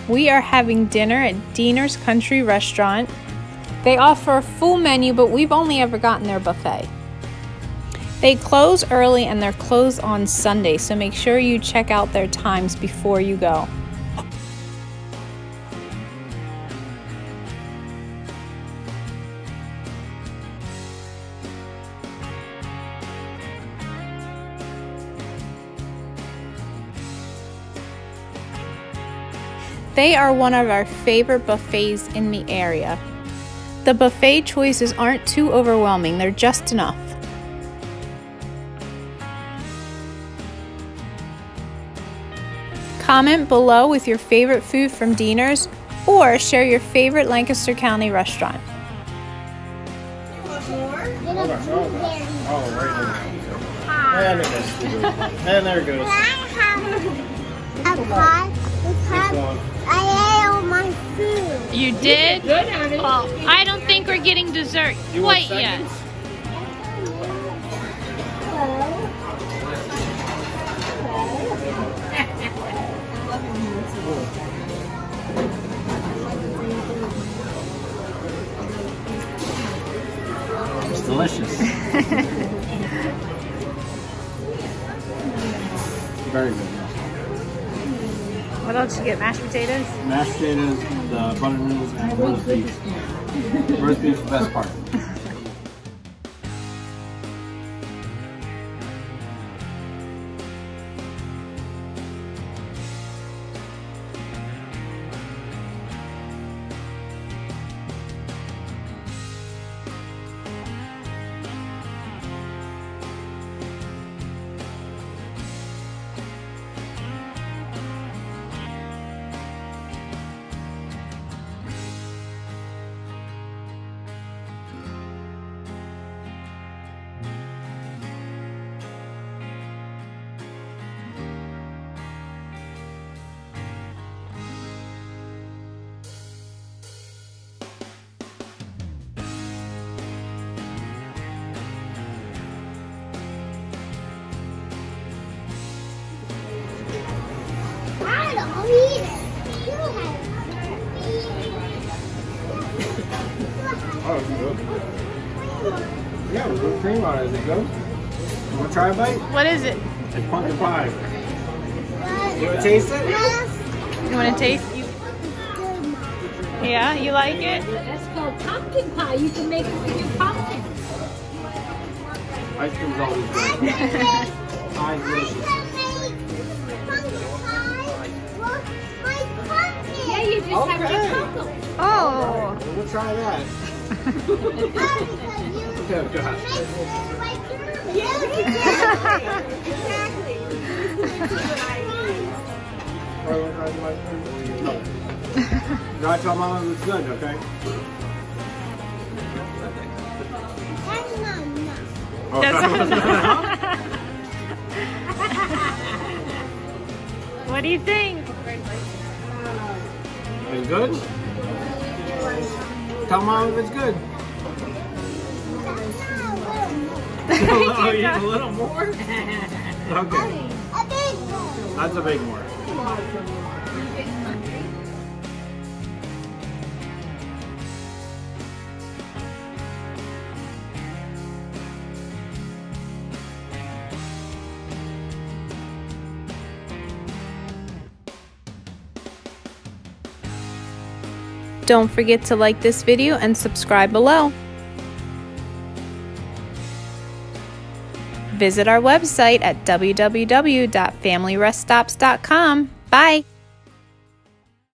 We are having dinner at Dienner's Country Restaurant. They offer a full menu, but we've only ever gotten their buffet. They close early and they're closed on Sunday, so make sure you check out their times before you go. They are one of our favorite buffets in the area. The buffet choices aren't too overwhelming, they're just enough. Comment below with your favorite food from Dienner's or share your favorite Lancaster County restaurant. And there it goes. I ate all my food. You did? Good, honey. Well, I don't think we're getting dessert quite yet. It's delicious. Very good. What else did you get? Mashed potatoes? Mashed potatoes, the butter noodles, and roast beef. Roast beef's the best part. Oh, it's good. Yeah, with whipped cream on it. Is it good? You want to try a bite? What is it? It's pumpkin pie. You want to taste it? You want to taste? Yeah, you like it? That's called pumpkin pie. You can make it with your pumpkin. Ice cream's always good. Pie's delicious. Yeah, you just have to cook them. Oh. Right, we'll try that. Oh, gosh. Yes, exactly. Exactly. You gotta tell Mama it's good, okay? What do you think? It's good? Tell Mom if it's good. Oh, you need a little more? Okay. That's a big one. Don't forget to like this video and subscribe below. Visit our website at www.familyreststops.com. Bye!